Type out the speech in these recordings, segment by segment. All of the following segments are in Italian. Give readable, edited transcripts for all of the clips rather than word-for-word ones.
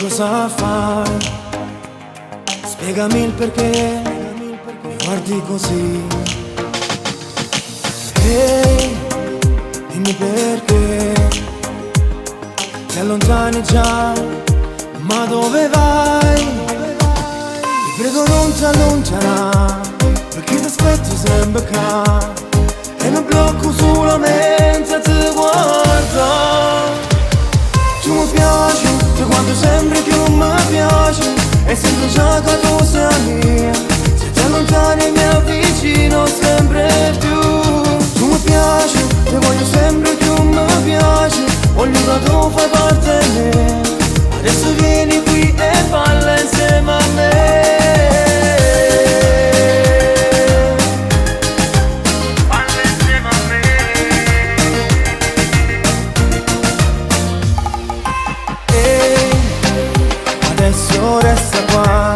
cosa fai? Spiegami il perché mi guardi così. Ehi, dimmi perché ti allontani già, ma dove vai? Ti prego non ti allontanare, perché ti aspetto sempre qua e mi blocco solamente ti guardo. Tu mi piaci, da quando sempre più mi piaci, e sento già che tu sei mia. Se ti allontani mi avvicino sempre più. Tu mi piaci, ti voglio sempre più, mi piaci, voglio che tu fai parte di me. Adesso vieni qui e balla insieme a me. Balla insieme a me. Ehi, adesso resta qua,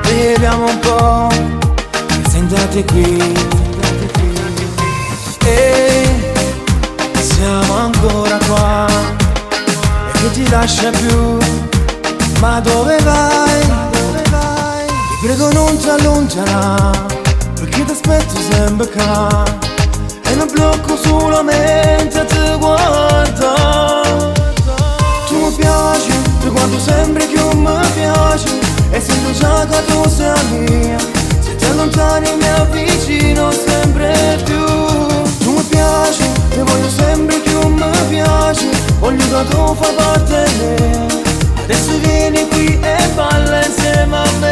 beviamo un po', sentate qui. Ehi, siamo ancora qua, e che ti lascia più, ma dove vai? Ti prego non ti allontanare, perché ti aspetto sempre qua e mi blocco solamente ti guardo. Tu mi piaci, da quando sempre più mi piaci, e sento già che tu sei mia. Se ti allontani mi avvicino sempre più. Tu mi piaci, ti voglio sempre più, mi piaci, voglio che tu fai parte di me. Adesso vieni qui e balla insieme a me.